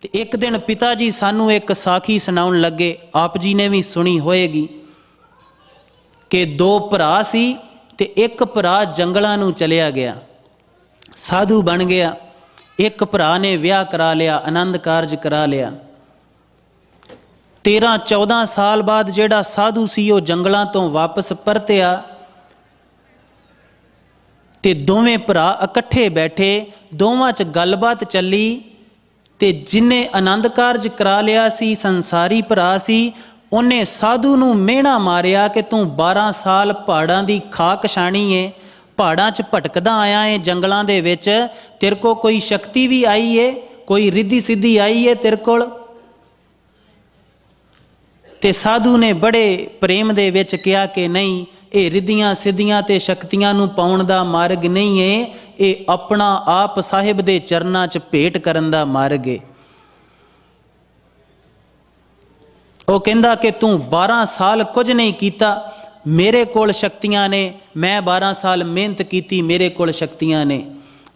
ਤੇ एक दिन पिता जी सानू एक साखी सुनाउण लगे, आप जी ने भी सुनी होएगी कि दो भरा सी ते एक भरा जंगलां नूं चलिया गया, साधु बन गया। एक भरा ने विआह करा लिया, आनंद कारज करा लिया। 13-14 साल बाद जिहड़ा साधु सी वो जंगलां तो वापस परतिया ते दोवें भरा इकट्ठे बैठे, दोवां च गलबात चली ते जिन्हें आनंद कारज करा लिया सी, संसारी भरा सी, उन्हें साधु नूं मेहना मारिया कि तू 12 साल पहाड़ां दी खाक छाणी है, पहाड़ां च भटकदा आया है जंगलां दे विच, तेरे को कोई शक्ति भी आई है, कोई रिद्धि सिद्धि आई है तेरे कोल? ते साधु ने बड़े प्रेम दे विच कहा कि नहीं, ये रिद्धियां सिद्धियां ते शक्तियां नूं पाउण दा मार्ग नहीं है, ये अपना आप साहिब दे चरनां च भेट करन दा मार्ग है। वो कहंदा कि तू 12 साल कुछ नहीं कीता, मेरे कोल शक्तियां ने, मैं 12 साल मेहनत कीती, मेरे कोल शक्तियां ने।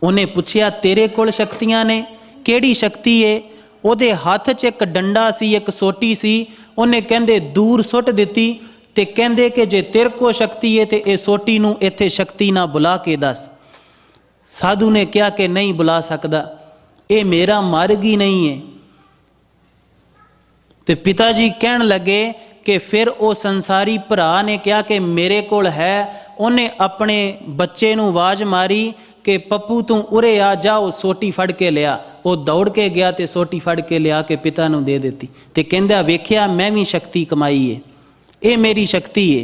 उन्हें पूछया तेरे कोल शक्तियां ने, केड़ी शक्ति है? उहदे हत्थ च एक डंडा सी, एक सोटी सी, उन्हें कहंदे दूर सुट दिती ते कहंदे कि जे तेरे को शक्ति है तो ये सोटी नूं इत्थे शक्ति ना बुला के दस। साधु ने कहा कि नहीं बुला सकदा, ये मेरा मार्ग ही नहीं है। ते पिताजी कहन लगे कि फिर वो संसारी भरा ने कहा कि मेरे कोल है। उन्हें अपने बच्चे नूं आवाज मारी कि पप्पू तू उरे आ जा, वो सोटी फड़ के लिया। वो दौड़ के गया तो सोटी फड़ के लिया के पिता नूं दे देती ते कहंदा वेख्या मैं भी शक्ति कमाई है, ये मेरी शक्ति है।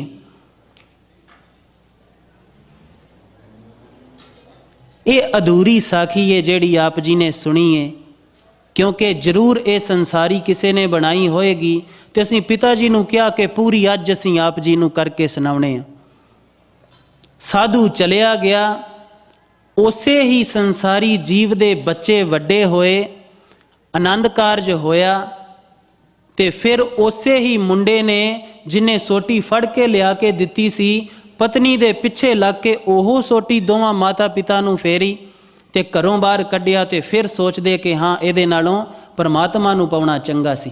ये अधूरी साखी है जिहड़ी आप जी ने सुनी है, क्योंकि जरूर ये संसारी किसी ने बनाई होएगी तो असीं पिता जी नूं कहा कि पूरी अज असीं आप जी नूं करके सुनावणे आ। साधु चलिया गया, उसे ही संसारी जीव दे बच्चे वड्डे होए, आनंद कारज होया ते फिर उसे ही मुंडे ने जिन्हें सोटी फड़ के लिया के दिती सी, पत्नी दे पिछे लग के ओहो सोटी दोवां माता पिता नूं फेरी ते घरों बाहर कढ़िया ते फिर सोचदे कि हाँ इहदे नालों परमात्मा नूं पाउणा चंगा सी।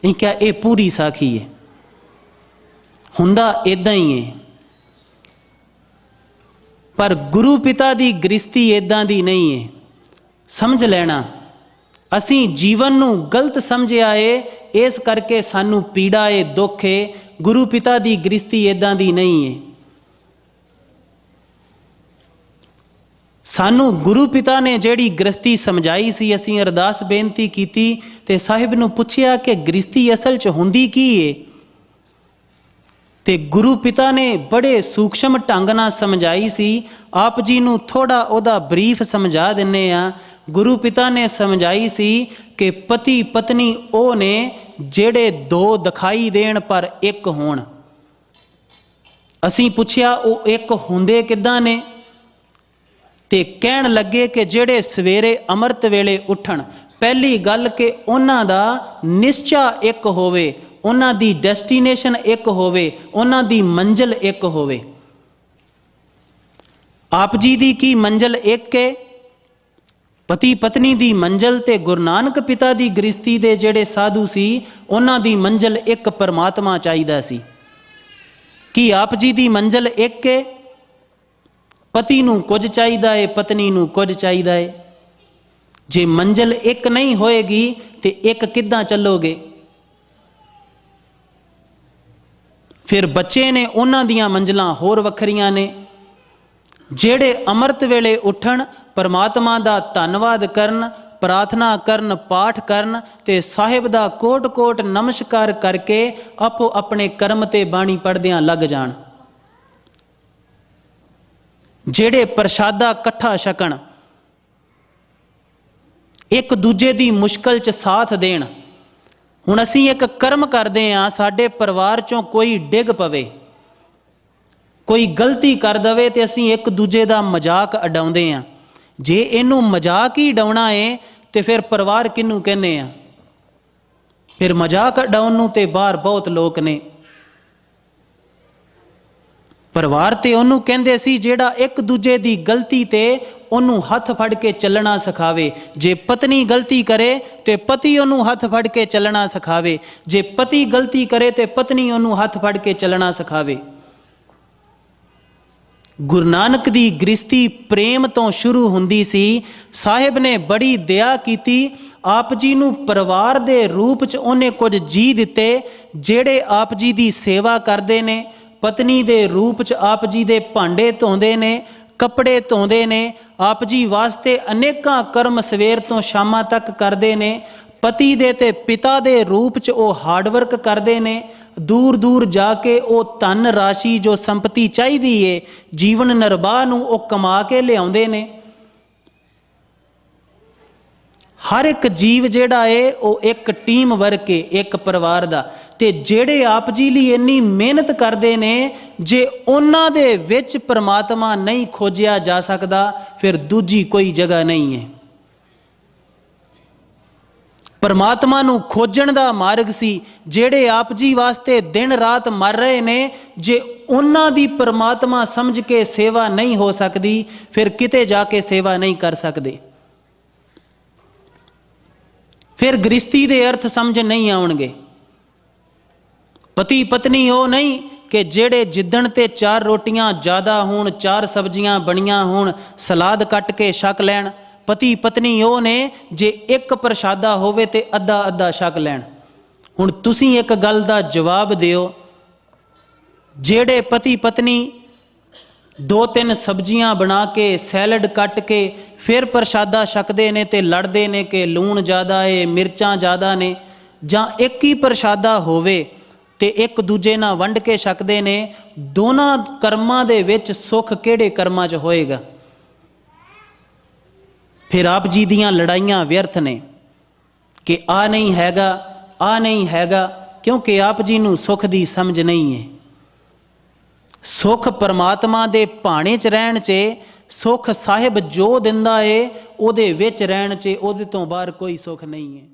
इह क्या ये पूरी साखी है, हुंदा इदां ही है। पर गुरु पिता दी गृहस्थी इदां दी नहीं है, समझ लेना। असीं जीवन नूं गलत समझिया है, इस करके सानू पीड़ा है, दुख है। गुरु पिता दी गृहस्थी इदां दी नहीं है। सानू गुरु पिता ने जिहड़ी गृहस्थी समझाई सी, असीं अरदास बेनती कीती ते साहिब नूं पुछया कि गृहस्थी असल च हुंदी की है? ते गुरु पिता ने बड़े सूक्ष्म ढंग नाल समझाई सी। आप जी नूं थोड़ा उहदा ब्रीफ समझा दिन्ने आ। गुरु पिता ने समझाई सी कि पति पत्नी ओ ने जेड़े दो दिखाई देण पर एक होण। असीं पुछया वो एक हुंदे किदां ने? ते कहण लगे कि जेड़े सवेरे अमृत वेले उठण, पहली गल कि उन्हां दा निश्चा एक होवे, उन्हां दी डेस्टिनेशन एक होवे, उन्हां दी मंजिल एक होवे। आप जी दी की मंजिल एक है, पति पत्नी दी मंजिल ते गुरु नानक पिता दी गृहस्थी दे जेड़े साधु सी उन्हां दी मंजिल एक परमात्मा चाहिदा सी। कि आप जी दी मंजिल एक है? पति नूं कुछ चाहिदा है, पत्नी नूं कुछ चाहिदा है। जे मंजिल एक नहीं होएगी ते एक किद्दां चलोगे? फिर बच्चे ने उन्हां दियां मंजिलां होर वखरियां ने। जेड़े अमृत वेले उठण, परमात्मा दा धन्नवाद करन, प्रार्थना करन, पाठ करन ते साहिब दा कोट कोट नमस्कार करके आपो अपने कर्म ते बाणी पढ़दियां लग जाण। जेड़े प्रसादा कट्ठा छकण, एक दूजे दी मुश्किल च साथ देण। हुण असीं एक कर्म करदे आ, साडे परिवार चों कोई डिग पवे, कोई गलती कर दवे ते असीं एक दूजे दा मजाक उडाउंदे आ। जे इनू मजाक ही उडाउणा है ते फिर परिवार किनू कहने आ? फिर मजाक उडाउण नूं ते बाहर बहुत लोग ने। ਪਰਿਵਾਰ ਤੇ ਉਹਨੂੰ ਕਹਿੰਦੇ ਸੀ ਜਿਹੜਾ ਇੱਕ ਦੂਜੇ ਦੀ ਗਲਤੀ ਤੇ ਉਹਨੂੰ ਹੱਥ ਫੜ ਕੇ ਚੱਲਣਾ ਸਿਖਾਵੇ। ਜੇ ਪਤਨੀ ਗਲਤੀ ਕਰੇ ਤੇ ਪਤੀ ਉਹਨੂੰ ਹੱਥ ਫੜ ਕੇ ਚੱਲਣਾ ਸਿਖਾਵੇ, ਜੇ ਪਤੀ ਗਲਤੀ ਕਰੇ ਤੇ ਪਤਨੀ ਉਹਨੂੰ ਹੱਥ ਫੜ ਕੇ ਚੱਲਣਾ ਸਿਖਾਵੇ। ਗੁਰੂ ਨਾਨਕ ਦੀ ਗ੍ਰਸਤੀ ਪ੍ਰੇਮ ਤੋਂ ਸ਼ੁਰੂ ਹੁੰਦੀ ਸੀ। ਸਾਹਿਬ ਨੇ ਬੜੀ ਦਇਆ ਕੀਤੀ। ਆਪ ਜੀ ਨੂੰ ਪਰਿਵਾਰ ਦੇ ਰੂਪ 'ਚ ਉਹਨੇ ਕੁਝ ਜੀ ਦਿੱਤੇ ਜਿਹੜੇ ਆਪ ਜੀ ਦੀ ਸੇਵਾ ਕਰਦੇ ਨੇ। ਪਤਨੀ ਦੇ ਰੂਪ 'ਚ ਆਪ ਜੀ ਦੇ ਭਾਂਡੇ ਧੋਂਦੇ ਨੇ, ਕੱਪੜੇ ਧੋਂਦੇ ਨੇ, ਆਪ ਜੀ ਵਾਸਤੇ ਅਨੇਕਾਂ ਕਰਮ ਸਵੇਰ ਤੋਂ ਸ਼ਾਮਾਂ ਤੱਕ ਕਰਦੇ ਨੇ। ਪਤੀ ਦੇ ਤੇ ਪਿਤਾ ਦੇ ਰੂਪ 'ਚ ਉਹ ਹਾਰਡ ਵਰਕ ਕਰਦੇ ਨੇ। ਦੂਰ ਦੂਰ ਜਾ ਕੇ ਉਹ ਧਨ ਰਾਸ਼ੀ ਜੋ ਸੰਪਤੀ ਚਾਹੀਦੀ ਏ ਜੀਵਨ ਨਿਰਬਾਹ ਨੂੰ ਉਹ ਕਮਾ ਕੇ ਲਿਆਉਂਦੇ ਨੇ। ਹਰ ਇੱਕ ਜੀਵ ਜਿਹੜਾ ਏ ਉਹ ਇੱਕ ਟੀਮ ਵਰਕ ਏ, ਇੱਕ ਪਰਿਵਾਰ ਦਾ। ਤੇ ਜਿਹੜੇ ਆਪ ਜੀ ਲਈ ਇੰਨੀ ਮਿਹਨਤ ਕਰਦੇ ਨੇ, ਜੇ ਉਹਨਾਂ ਦੇ ਵਿੱਚ ਪਰਮਾਤਮਾ ਨਹੀਂ ਖੋਜਿਆ ਜਾ ਸਕਦਾ ਫਿਰ ਦੂਜੀ ਕੋਈ ਜਗ੍ਹਾ ਨਹੀਂ ਹੈ। ਪਰਮਾਤਮਾ ਨੂੰ ਖੋਜਣ ਦਾ ਮਾਰਗ ਸੀ। ਜਿਹੜੇ ਆਪ ਜੀ ਵਾਸਤੇ ਦਿਨ ਰਾਤ ਮਰ ਰਹੇ ਨੇ, ਜੇ ਉਹਨਾਂ ਦੀ ਪਰਮਾਤਮਾ ਸਮਝ ਕੇ ਸੇਵਾ ਨਹੀਂ ਹੋ ਸਕਦੀ ਫਿਰ ਕਿਤੇ ਜਾ ਕੇ ਸੇਵਾ ਨਹੀਂ ਕਰ ਸਕਦੇ। ਫਿਰ ਗ੍ਰਸਤੀ ਦੇ ਅਰਥ ਸਮਝ ਨਹੀਂ ਆਉਣਗੇ। ਪਤੀ ਪਤਨੀ ਉਹ ਨਹੀਂ ਕਿ ਜਿਹੜੇ ਜਿੱਦਣ ਤੇ 4 ਰੋਟੀਆਂ ਜ਼ਿਆਦਾ ਹੋਣ, 4 ਸਬਜ਼ੀਆਂ ਬਣੀਆਂ ਹੋਣ, ਸਲਾਦ ਕੱਟ ਕੇ ਛਕ ਲੈਣ। ਪਤੀ ਪਤਨੀ ਉਹ ਨੇ ਜੇ ਇੱਕ ਪ੍ਰਸ਼ਾਦਾ ਹੋਵੇ ਤੇ ਅੱਧਾ ਅੱਧਾ ਛਕ ਲੈਣ। ਹੁਣ ਤੁਸੀਂ ਇੱਕ ਗੱਲ ਦਾ ਜਵਾਬ ਦਿਓ, ਜਿਹੜੇ ਪਤੀ ਪਤਨੀ 2-3 ਸਬਜ਼ੀਆਂ ਬਣਾ ਕੇ ਸੈਲਡ ਕੱਟ ਕੇ ਫਿਰ ਪ੍ਰਸ਼ਾਦਾ ਛਕਦੇ ਨੇ ਤੇ ਲੜਦੇ ਨੇ ਕਿ ਲੂਣ ਜ਼ਿਆਦਾ ਏ, ਮਿਰਚਾਂ ਜ਼ਿਆਦਾ ਨੇ, ਜਾਂ ਇੱਕ ਹੀ ਪ੍ਰਸ਼ਾਦਾ ਹੋਵੇ ਤੇ ਇੱਕ ਦੂਜੇ ਨਾਲ ਵੰਡ ਕੇ ਛਕਦੇ ਨੇ, ਦੋਨਾਂ ਕਰਮਾਂ ਦੇ ਵਿੱਚ ਸੁੱਖ ਕਿਹੜੇ ਕਰਮਾਂ 'ਚ ਹੋਏਗਾ? ਫਿਰ ਆਪ ਜੀ ਦੀਆਂ ਲੜਾਈਆਂ ਵਿਅਰਥ ਨੇ ਕਿ ਆ ਨਹੀਂ ਹੈਗਾ, ਆ ਨਹੀਂ ਹੈਗਾ, ਕਿਉਂਕਿ ਆਪ ਜੀ ਨੂੰ ਸੁੱਖ ਦੀ ਸਮਝ ਨਹੀਂ ਹੈ। ਸੁੱਖ ਪਰਮਾਤਮਾ ਦੇ ਭਾਣੇ 'ਚ ਰਹਿਣ 'ਚ, ਸੁੱਖ ਸਾਹਿਬ ਜੋ ਦਿੰਦਾ ਏ ਉਹਦੇ ਵਿੱਚ ਰਹਿਣ 'ਚ, ਉਹਦੇ ਤੋਂ ਬਾਹਰ ਕੋਈ ਸੁੱਖ ਨਹੀਂ ਹੈ।